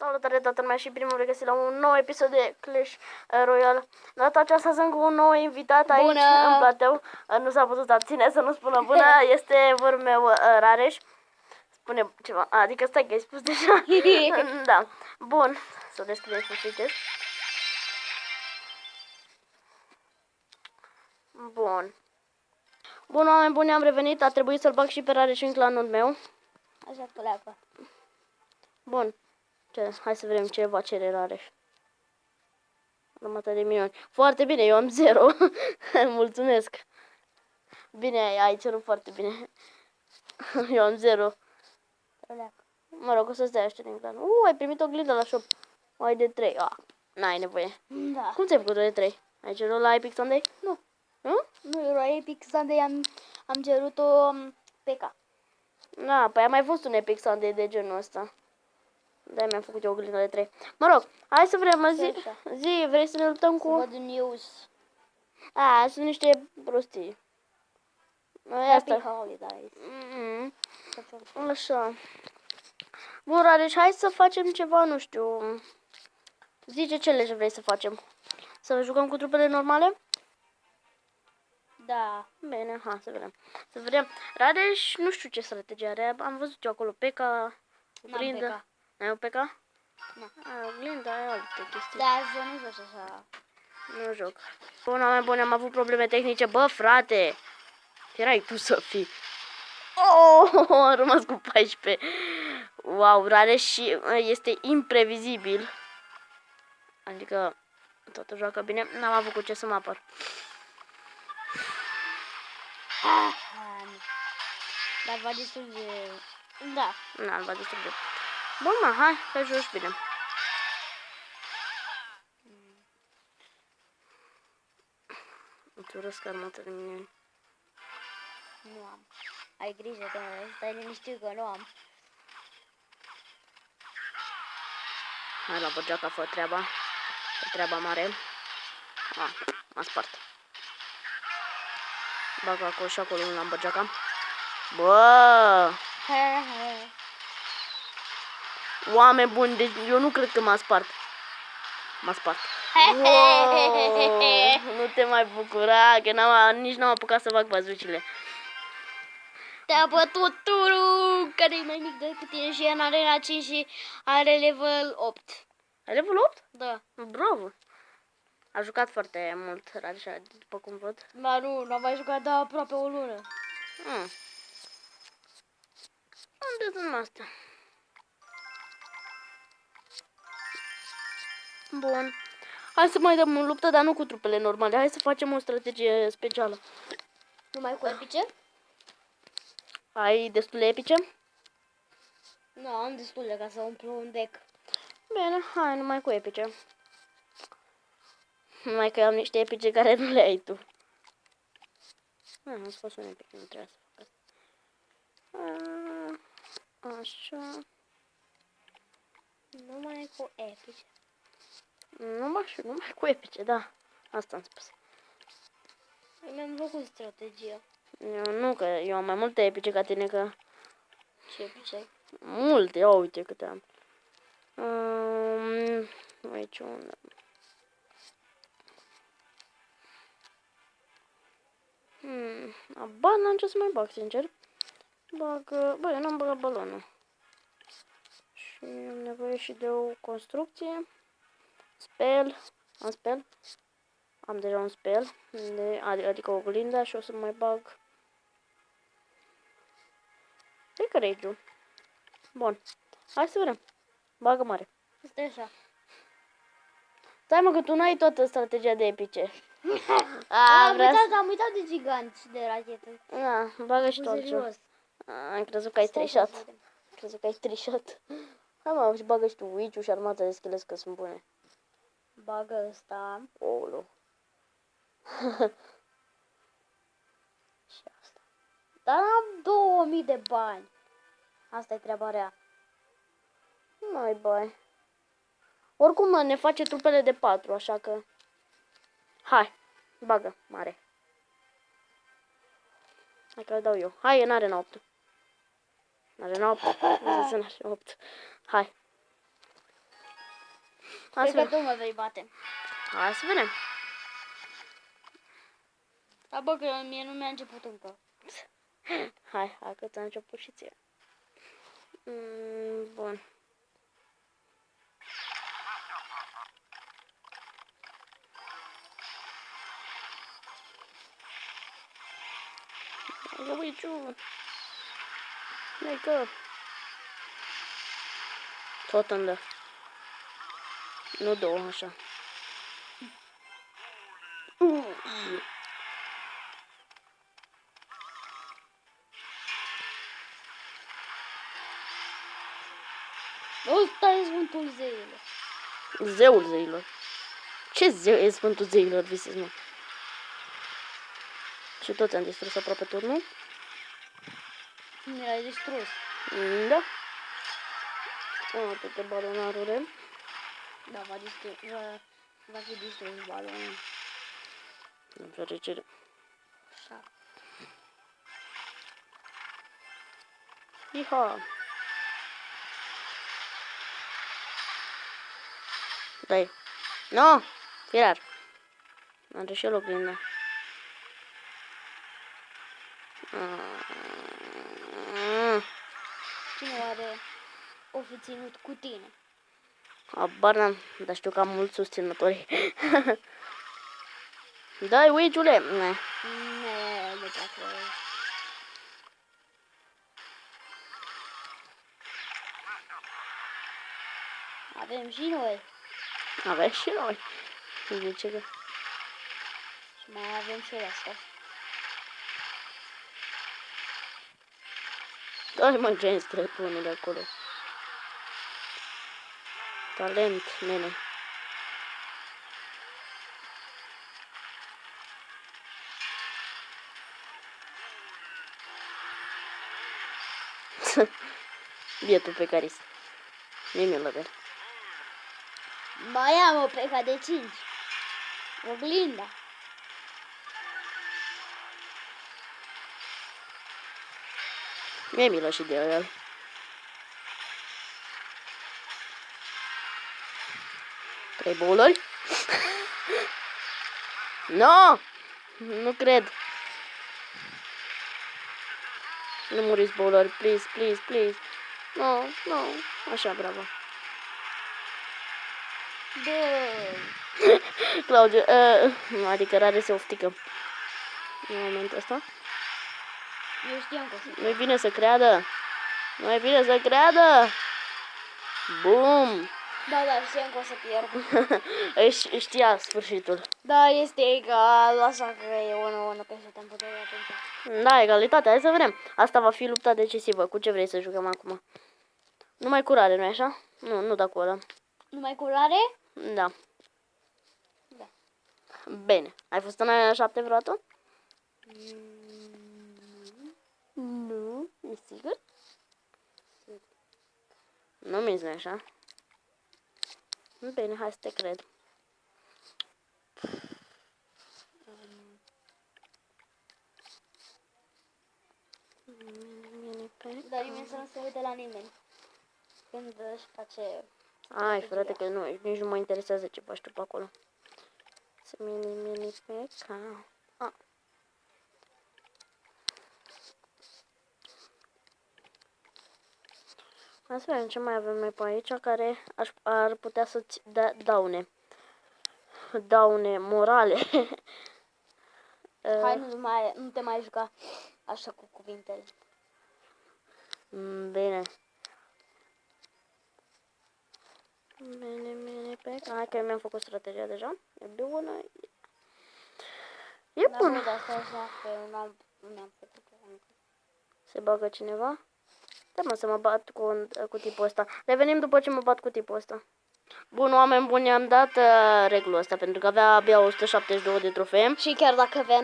Salutare toată lumea și primul regăsit la un nou episod de Clash Royale. De data aceasta sunt cu un nou invitat aici în platou. Nu s-a putut abține să nu spună bună. Este vorul meu Rareș. Spune ceva, adică stai că ai spus deja. Da, bun, să deschidem să citesc. Bun. Bun, oameni buni, am revenit. A trebuit să-l bag și pe Rareș în clanul meu. Așa că leacă. Bun. Hai să vedem ce va cere Rareș. Jumătate de milioni. Foarte bine, eu am 0. Mulțumesc. Bine, ai cerut foarte bine. Eu am 0. Mă rog, o să stai așa din clan. Ai primit o glindă la shop. Ai de 3. N-ai nevoie. Da. Cum ți-ai făcut de 3? Ai cerut la Epic Sunday? Nu. Nu? Nu, eu la Epic Sunday am cerut-o P.K. Da, păi a mai fost un Epic Sunday de genul ăsta. Da, mi-am făcut eu o glindă de 3. Mă rog, hai să vrem, zi, vrei să ne luptăm cu... Să văd un news. Sunt niște prostii. Happy Holidays. Așa. Bun, Rareș, hai să facem ceva, nu știu. Zice ce lege vrei să facem. Să jucăm cu trupele normale? Da. Bine, să vedem. Să vedem. Rareș, nu știu ce strategie are. Am văzut eu acolo P.K. Glindă. N-ai o P.K.? Nu. Glinda, ai alte chestii. Da, să nu joci așa. Nu joc. Bun, oameni buni, am avut probleme tehnice. Bă, frate! Erai tu să fii. Am rămas cu 14. Wow, Rareș este imprevizibil. Adică totul joacă bine. N-am avut cu ce să mă apăr. Dar va distruge. Da. N-al va distruge. Bun, mă, hai, că joci bine. Îți urăsc armată de mine. Nu am. Ai grijă că stai liniștit că nu am. Hai la băgeaca, fă treaba. Fă treaba mare. M-a spart. Bag acolo și acolo la băgeaca. Bă! Oameni buni, deci eu nu cred că m-a spart. M-a spart. Wow, nu te mai bucura, că nici n-am apucat să fac bazucile. Te-a bătut Turu, care e mai mic decât tine și e în arena 5 și are level 8. Ai level 8? Da. Bravo! A jucat foarte mult, Rareș, după cum văd. Dar nu am mai jucat de aproape o lună. Unde sunt astea? Bun. Hai să mai dăm o luptă, dar nu cu trupele normale. Hai să facem o strategie specială. Numai cu epice? Ai destule epice? Nu, am destule ca să umplu un deck. Bine, hai numai cu epice. Numai că am niște epice care nu le ai tu. Am spus un epic, nu trebuie să fac asta. Așa. Numai cu epice. Numai cu epice, da. Asta am spus. Mi-am făcut strategia. Eu nu, că eu am mai multe epice ca tine, că... Ce epice ai? Multe, ia uite câte am. Aici unde... n-am ce să mai bag, sincer. Bă, eu n-am băgat balonul. Și am nevoie și de o construcție. Spell. Am spell. Am deja un spell. Adică o oglindă și o să mai bag. E courage-ul. Bun. Hai să vedem. Bagă mare. Stai așa. Stai mă că tu n-ai toată strategia de epice. Am uitat de giganți de rachetă. Bagă și tu altceva. Am crezut că ai trișat. Hai mă, și bagă și tu witch-ul și armata de schelet, că sunt bune. Bagă ăsta. Olo. Și asta. Dar am 2000 de bani. Asta e treaba rea. Mai bai. Oricum ne face trupele de 4, așa că... Hai, bagă, mare. Hai că le dau eu. Hai, în arena 8. Arena 8. 8. Hai. Hai să Cred că vedem. tu mă vei bate. Hai să vedem. Da, bă, că mie nu mi-a început încă. Hai că ți-a început și ție. Bun. Hai, Wiciu. Hai că. Tot îmi dă. Nu două, așa. Ăsta e Sfântul Zeilor. Zeul zeilor. Ce zeu e Sfântul Zeilor, visezi, mă? Și toți am distrus aproape tot, nu? Mi l-ai distrus. Da. Toate balonarule. Da, va fi distrus balonul. În fericire. Așa. Iha. Dai. No! Firar. Are și el oglinda. Cine are o fi ținut cu tine? Habar n-am, dar știu că am mulți susținători. Dai, Wiciule! Nu dacă... Avem și noi. Avem și noi. Zice că... Și mai avem și asta. Dai, mă, James, trebuie de acolo. Talent, nene. Bietul pe care mie mi-l lăbel. Mai am o peca de 5. Oglinda. Mie milă și de el. Trei bowlări? No! Nu cred. Nu muriți bowlări, please, please, please. No, no. Așa, bravo. Bă, Claudiu, adică Rare se oftică. În momentul ăsta. eu știam că o să... Nu-i bine să creadă. Nu-i bine să creadă. Bum! Da, știam că o să pierd. Își știa sfârșitul. Da, este egal, așa că e 1-1 că suntem putere atunci. Da, egalitate. Hai să vedem. Asta va fi lupta decisivă. Cu ce vrei să jucăm acum? Numai cu Rare, nu-i așa? Nu da cu ăla. Numai cu rare? Da. Da. Bine. Ai fost în aia 7 vreodată? Nu. E sigur? Nu minți, nu așa? Bine, hai să te cred. Dar nimeni să nu se uite la nimeni. Când își face... Ai, frate, că nu, nici nu mă interesează ce faci tu pe acolo. Să mini pe ca... Hai să vedem ce mai avem noi pe aici care ar putea să-ți dea daune. Daune morale. Hai, nu te mai juca așa cu cuvintele. Bine. Bine pe ca... Hai că mi-am făcut strategia deja. E bună. E bună. Dar asta așa că nu mi-am făcut. Se bagă cineva? Da, mă, să mă bat cu tipul ăsta. Revenim după ce mă bat cu tipul ăsta. Bun, oameni buni, am dat reglul ăsta, pentru că avea abia 172 de trofee. Și chiar dacă avea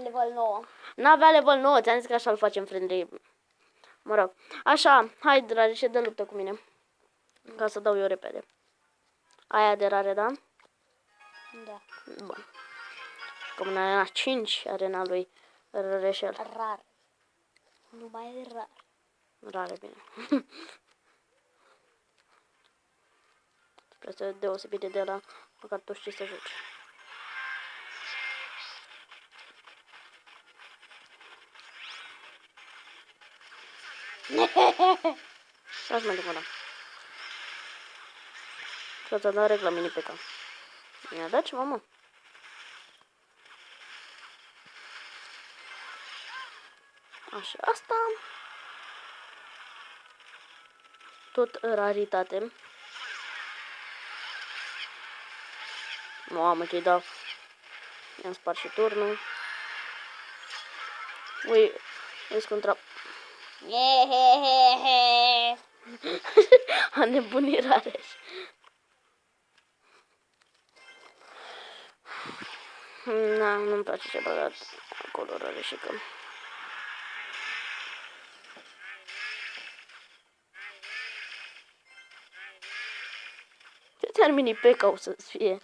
level 9. N-avea level 9, ți-am zis că așa-l facem friendly. Mă rog. Așa, hai, dragi, și dă luptă cu mine. Ca să dau eu repede. Aia de Rare, da? Da. Bun. Cum în arena 5, arena lui Răreșel. Rar. Numai rar. Rare, bine. Este deosebit de la măcar tu știi să joci. Lasă mai departe. Și ți-a dat regla mini peca. Mi-a dat ceva, mă. Așa, asta. Tot raritate. Mamă, ce-i dau. I-am spart și turnul. Ui, ești contra... A nebunit Rareș. Na, nu-mi place ce băgat acolo Rareșică. Ce ți-ar mini peca o să-ți fie?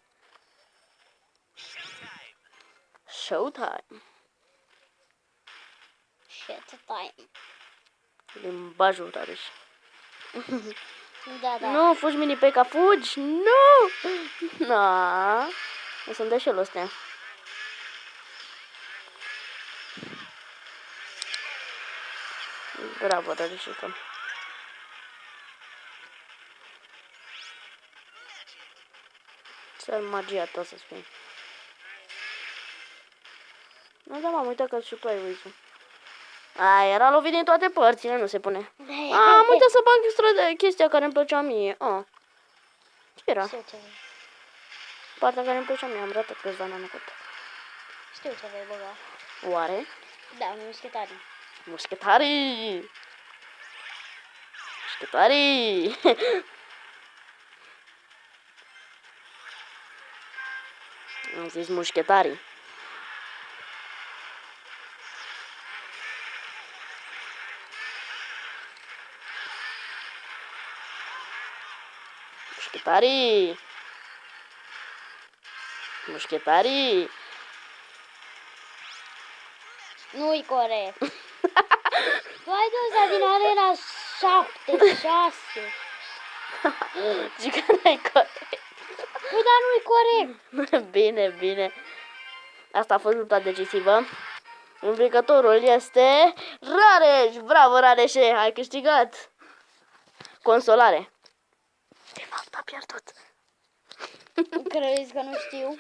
Showtime. Showtime. Limbajul Rareș. Da, da. Nu, fugi mini peca, fugi! Nu! Na, o să-mi dea și el ăstea. Bravo, Rareșică. Să-l magia ta să spui. Nu, da, m-am uitat că și tu ai uitat. A, era lovit din toate părțile, nu se pune. Am uitat să bag extra de chestia care îmi plăcea mie. A. Ce era? Partea care îmi plăcea mie, am ratat câțiva ani anul. Știu ce vei băga. Oare? Da, muschetarii. Muschetarii! Muschetarii! Am zis muschetarii. Muschetarii! Muschetarii! Nu-i corect. Tu ai dus la din arena 7-6. Zic că n-ai corect. Păi, dar nu-i corect. Bine, bine. Asta a fost lupta decisivă. Învingătorul este Rareș. Bravo, Rareșe, ai câștigat. Consolare. De fapt, a pierdut. Crezi că nu știu?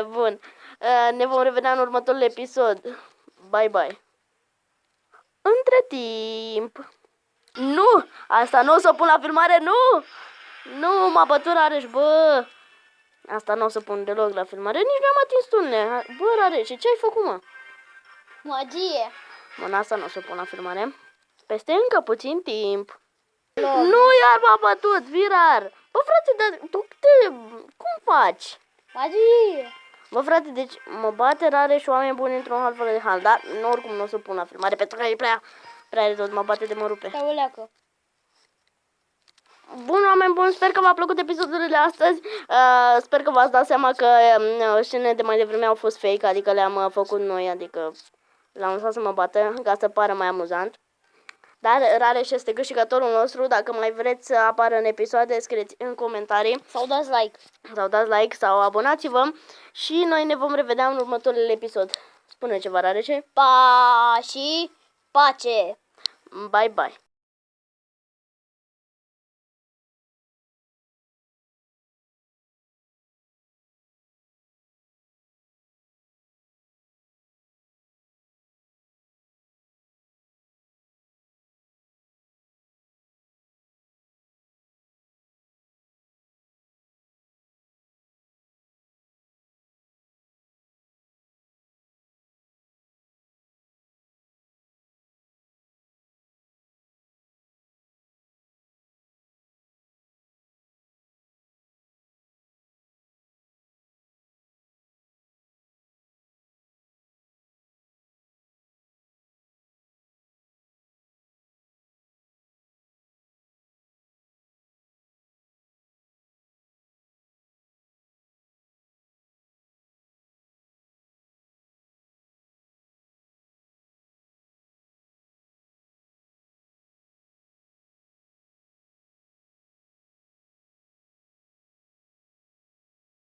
Bun. Ne vom revedea în următorul episod. Bye, bye. Între timp... Nu! Asta nu o să pun la filmare, nu! Nu, m-a bătut Rareș, bă! Asta nu o să pun deloc la filmare, nici nu am atins tunele. Bă, Rareș, ce ai făcut, mă? Magie. Bun, asta nu o să pun la filmare. Peste încă puțin timp. Nu, iar m-a bătut, virar! Bă, frate, dar tu cum faci? Magie. Bă, frate, deci mă bate Rareș și oameni buni într-un alt fel de hal, dar nu, oricum nu o să pun la filmare, pentru că e prea de tot, mă bate de mă rupe. Ca o leacă. Bun, oameni buni, sper că v-a plăcut episodul de astăzi. Sper că v-ați dat seama că scenele de mai devreme au fost fake, adică le-am făcut noi, adică l-am lăsat să mă bată, ca să pară mai amuzant. Dar Rareș este câștigătorul nostru. Dacă mai vreți să apară în episoade, scrieți în comentarii. Sau dați like. Sau dați like sau abonați-vă. Și noi ne vom revedea în următorul episod. Spune ceva, Rareșe. Pa și pace. Bye, bye.